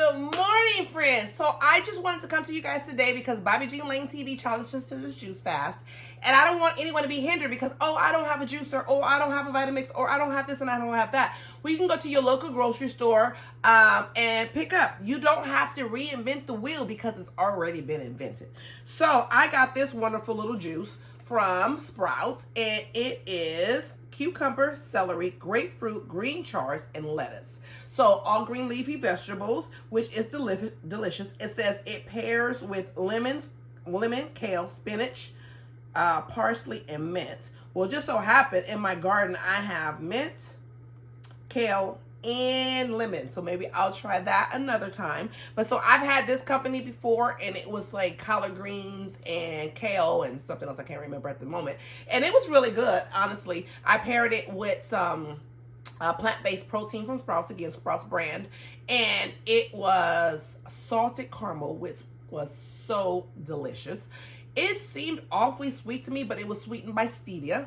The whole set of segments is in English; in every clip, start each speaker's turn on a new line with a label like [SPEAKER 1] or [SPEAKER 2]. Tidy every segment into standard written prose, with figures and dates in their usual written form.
[SPEAKER 1] Good morning, friends. So I just wanted to come to you guys today because Bobby Jean Lane TV challenged us to this juice fast. And I don't want anyone to be hindered because, oh, I don't have a juicer, or I don't have a Vitamix, or I don't have this and I don't have that. Well, you can go to your local grocery store and pick up. You don't have to reinvent the wheel because it's already been invented. So I got this wonderful little juice from Sprouts, and it is cucumber, celery, grapefruit, green chives, and lettuce. So all green leafy vegetables, which is delicious. It says it pairs with lemon, kale, spinach, parsley, and mint. Well, just so happen in my garden I have mint, kale, and lemon, so maybe I'll try that another time. But so I've had this company before, and it was like collard greens and kale and something else I can't remember at the moment, and it was really good. Honestly, I paired it with some plant-based protein from Sprouts, again Sprouts brand, and it was salted caramel, which was so delicious. It seemed awfully sweet to me, but it was sweetened by stevia,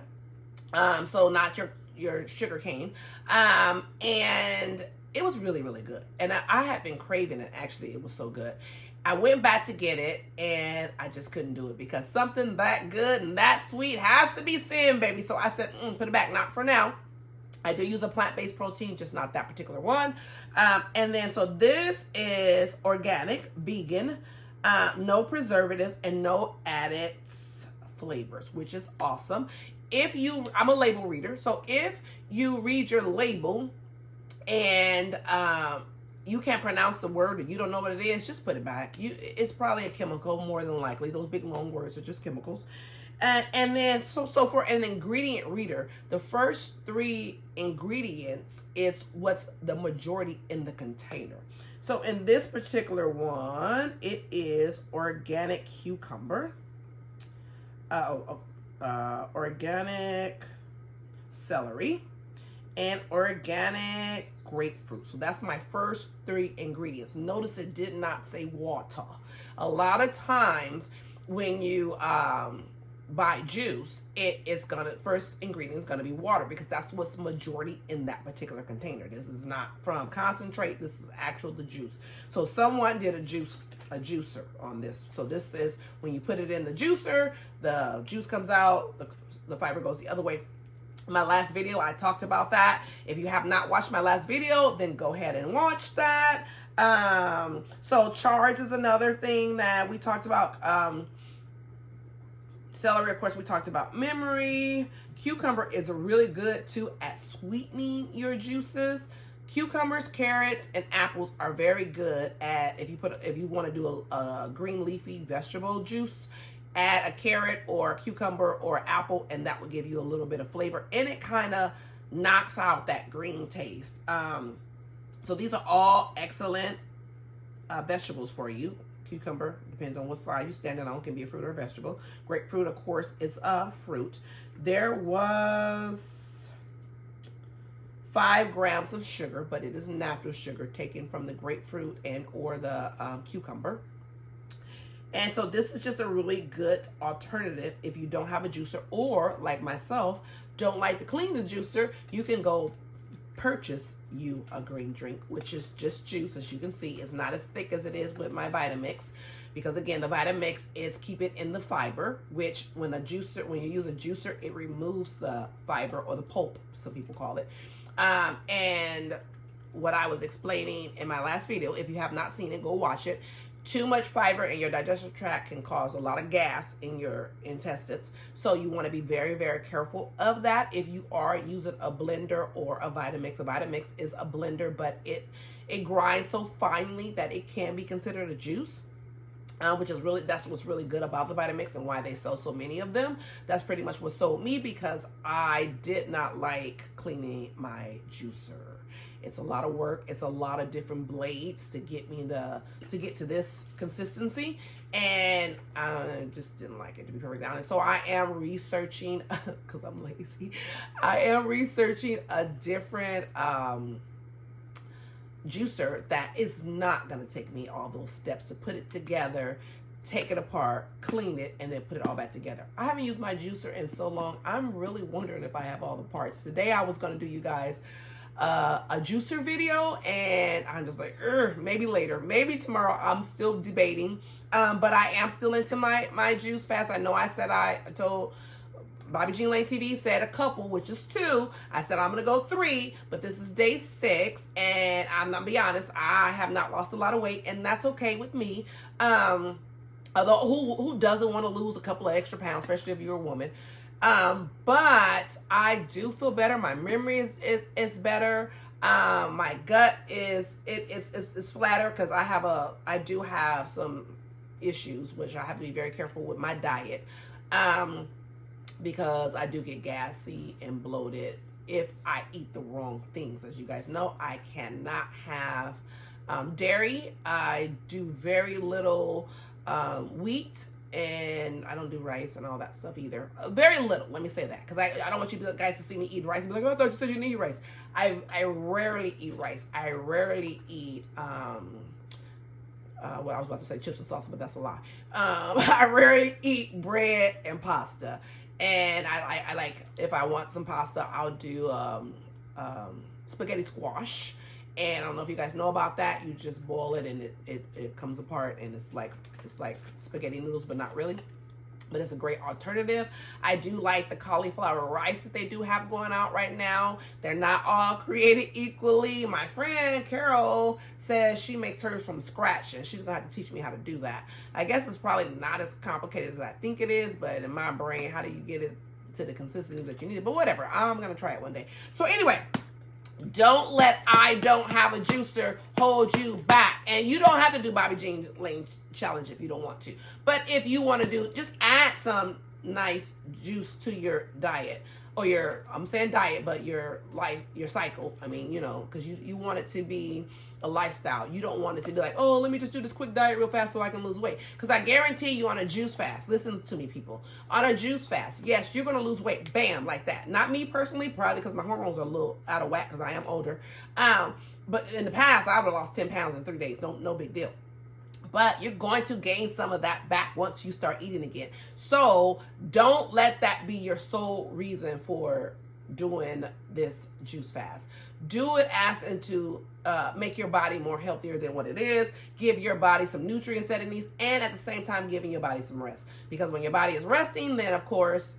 [SPEAKER 1] so not your sugar cane, and it was really, really good. And I had been craving it. Actually, it was so good. I went back to get it, and I just couldn't do it because something that good and that sweet has to be sin, baby. So I said, put it back, not for now. I do use a plant-based protein, just not that particular one. And then, so this is organic, vegan, no preservatives, and no added flavors, which is awesome. I'm a label reader, so if you read your label and you can't pronounce the word or you don't know what it is, just put it back. It's probably a chemical, more than likely. Those big long words are just chemicals. And then, so for an ingredient reader, the first 3 ingredients is what's the majority in the container. So in this particular one, it is organic cucumber, organic celery, and organic grapefruit. So that's my first 3 ingredients. Notice it did not say water. A lot of times when you buy juice, first ingredient is gonna be water because that's what's majority in that particular container. This is not from concentrate. This is the juice. So someone did a juicer on this. So this is when you put it in the juicer, the juice comes out, the fiber goes the other way. My last video, I talked about that. If you have not watched my last video, then go ahead and watch that. So charge is another thing that we talked about. Celery, of course, we talked about memory. Cucumber is really good too at sweetening your juices. Cucumbers, carrots, and apples are very good at, if you want to do a green leafy vegetable juice, add a carrot or a cucumber or apple, and that will give you a little bit of flavor, and it kind of knocks out that green taste. So these are all excellent vegetables for you. Cucumber, depends on what side you're standing on, can be a fruit or a vegetable. Grapefruit, of course, is a fruit. There was 5 grams of sugar, but it is natural sugar taken from the grapefruit and or the cucumber. And so this is just a really good alternative if you don't have a juicer, or like myself, don't like to clean the juicer. You can go purchase you a green drink, which is just juice. As you can see, it's not as thick as it is with my Vitamix, because again, the Vitamix is keep it in the fiber, which when you use a juicer, it removes the fiber, or the pulp, some people call it. And what I was explaining in my last video, if you have not seen it, go watch it. Too much fiber in your digestive tract can cause a lot of gas in your intestines. So you want to be very, very careful of that if you are using a blender or a Vitamix. A Vitamix is a blender, but it grinds so finely that it can be considered a juice. That's what's really good about the Vitamix and why they sell so many of them. That's pretty much what sold me, because I did not like cleaning my juicer. It's a lot of work. It's a lot of different blades to get to this consistency, and I just didn't like it, to be perfectly honest. So I am researching, because I'm lazy, I am researching a different juicer that is not going to take me all those steps to put it together, take it apart, clean it, and then put it all back together. I haven't used my juicer in so long. I'm really wondering if I have all the parts. Today I was going to do, you guys, a juicer video, and I'm just like, maybe later, maybe tomorrow. I'm still debating, but I am still into my juice fast. I know I told Bobby Jean Lane TV said a couple, which is 2. I said I'm gonna go 3, but this is day 6, and I'm gonna be honest, I have not lost a lot of weight, and that's okay with me. Although who doesn't want to lose a couple of extra pounds, especially if you're a woman? But I do feel better. My memory is better. My gut is flatter because I do have some issues, which I have to be very careful with my diet. Because I do get gassy and bloated if I eat the wrong things. As you guys know, I cannot have dairy. I do very little wheat, and I don't do rice and all that stuff either. Very little, let me say that, because I don't want you guys to see me eat rice and be like, oh, I thought you said you didn't eat rice. I rarely eat rice. I rarely eat well, I was about to say chips and salsa, but that's a lie. I rarely eat bread and pasta. And I like, if I want some pasta, I'll do spaghetti squash. And I don't know if you guys know about that. You just boil it and it comes apart, and it's like spaghetti noodles, but not really. But it's a great alternative. I do like the cauliflower rice that they do have going out right now. They're not all created equally. My friend Carol says she makes hers from scratch, and she's gonna have to teach me how to do that. I guess it's probably not as complicated as I think it is, but in my brain, how do you get it to the consistency that you need? But whatever, I'm gonna try it one day. So anyway, don't let I don't have a juicer hold you back. And you don't have to do Bobby Jean Lane challenge if you don't want to. But if you want to do, just add some nice juice to your diet. Or I'm saying diet, but your life, your cycle. I mean, you know, because you want it to be a lifestyle. You don't want it to be like, oh, let me just do this quick diet real fast so I can lose weight. Because I guarantee you on a juice fast, listen to me, people. On a juice fast, yes, you're going to lose weight. Bam, like that. Not me personally, probably because my hormones are a little out of whack because I am older. But in the past, I would have lost 10 pounds in 3 days. No big deal. But you're going to gain some of that back once you start eating again. So don't let that be your sole reason for doing this juice fast. Do it as into make your body more healthier than what it is. Give your body some nutrients that it needs, and at the same time giving your body some rest. Because when your body is resting, then of course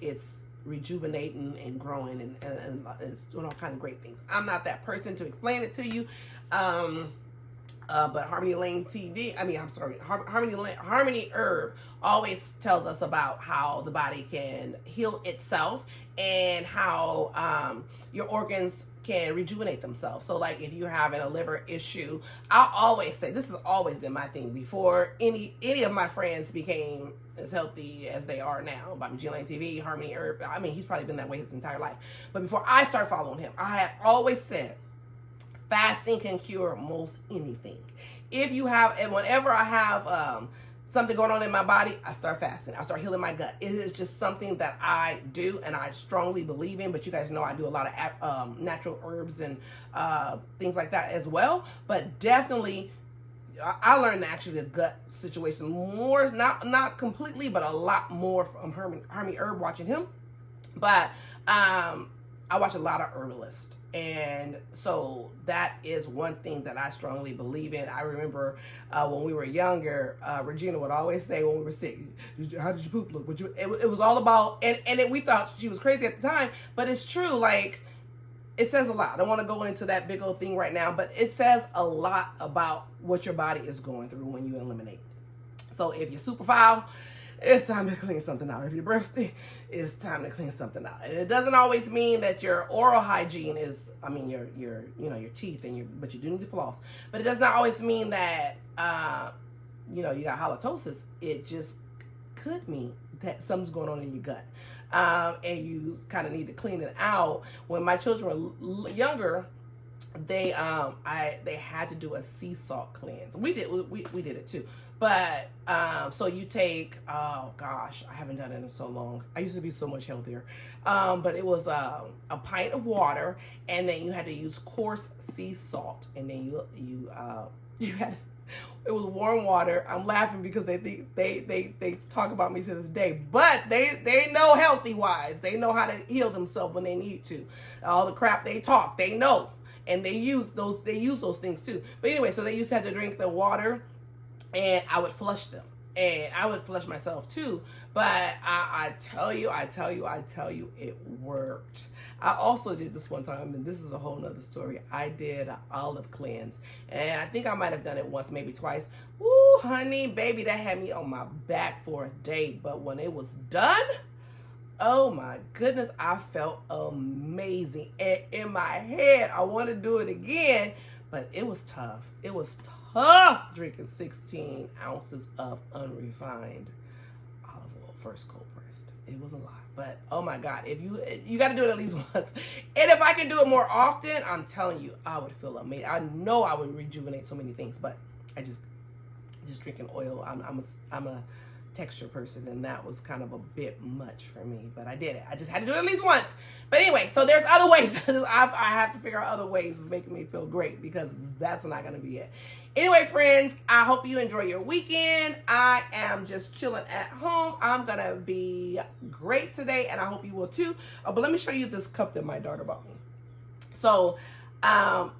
[SPEAKER 1] it's rejuvenating and growing and it's doing all kinds of great things. I'm not that person to explain it to you. But Harmony Lane TV, Harmony Herb always tells us about how the body can heal itself and how your organs can rejuvenate themselves. So like if you're having a liver issue, I'll always say, this has always been my thing before any of my friends became as healthy as they are now. Bobby Jean Lane TV, Harmony Herb, I mean, he's probably been that way his entire life. But before I started following him, I have always said, fasting can cure most anything. If you have, and whenever I have something going on in my body, I start fasting. I start healing my gut. It is just something that I do and I strongly believe in. But you guys know I do a lot of natural herbs and things like that as well. But definitely, I learned actually the gut situation more, not completely, but a lot more from Harmony Herb, watching him. But I watch a lot of herbalists. And so that is one thing that I strongly believe in. I remember when we were younger, Regina would always say when we were sick, how did your poop look? It was all about, we thought she was crazy at the time, but it's true. Like, it says a lot. I don't want to go into that big old thing right now, but it says a lot about what your body is going through when you eliminate. So if you're super foul, it's time to clean something out. If you're breathy, it's time to clean something out. And it doesn't always mean that your oral hygiene is, your teeth but you do need to floss. But it does not always mean that, you got halitosis. It just could mean that something's going on in your gut. And you kind of need to clean it out. When my children were younger, they had to do a sea salt cleanse. We did it too. But so you take, oh gosh, I haven't done it in so long. I used to be so much healthier. But it was a pint of water, and then you had to use coarse sea salt, and then you had It was warm water. I'm laughing because they think they talk about me to this day, but they know healthy wise. They know how to heal themselves when they need to. All the crap they talk, they know, and they use those things too. But anyway, so they used to have to drink the water, and I would flush them. And I would flush myself too, but I tell you, it worked. I also did this one time, and this is a whole nother story. I did an olive cleanse, and I think I might have done it once, maybe twice. Ooh, honey, baby, that had me on my back for a day. But when it was done, oh my goodness, I felt amazing. And in my head, I want to do it again, but it was tough. It was tough drinking 16 ounces of unrefined olive oil, first cold pressed. It was a lot, but oh my God, if you got to do it at least once. And if I can do it more often, I'm telling you, I would feel amazing. I know I would rejuvenate so many things, but I just drinking oil. I'm a texture person, and that was kind of a bit much for me, but I did it. I just had to do it at least once. But anyway, so there's other ways. I have to figure out other ways of making me feel great, because that's not going to be it. Anyway, friends, I hope you enjoy your weekend. I am just chilling at home. I'm going to be great today, and I hope you will too. But let me show you this cup that my daughter bought me. So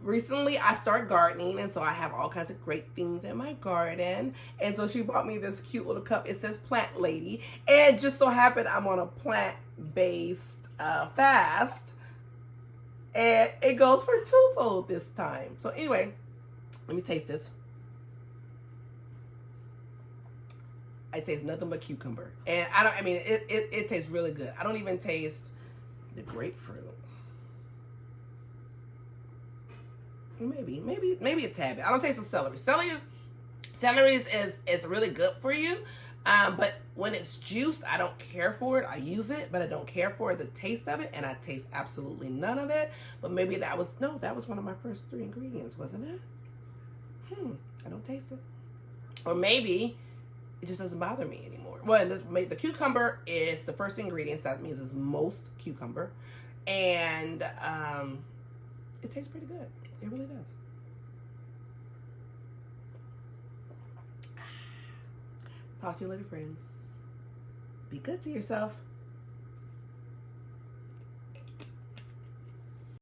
[SPEAKER 1] recently I started gardening, and so I have all kinds of great things in my garden, and so she bought me this cute little cup. It says Plant Lady, and just so happened I'm on a plant-based fast, and it goes for twofold this time. So anyway, let me taste this. I taste nothing but cucumber, and it tastes really good. I don't even taste the grapefruit. Maybe a tad bit. I don't taste the celery. Celery is really good for you, but when it's juiced, I don't care for it. I use it, but I don't care for the taste of it, and I taste absolutely none of it. But maybe that was one of my first 3 ingredients, wasn't it? I don't taste it. Or maybe it just doesn't bother me anymore. Well, the cucumber is the first ingredient. So that means it's most cucumber, and it tastes pretty good. It really does. Talk to you later, friends. Be good to yourself.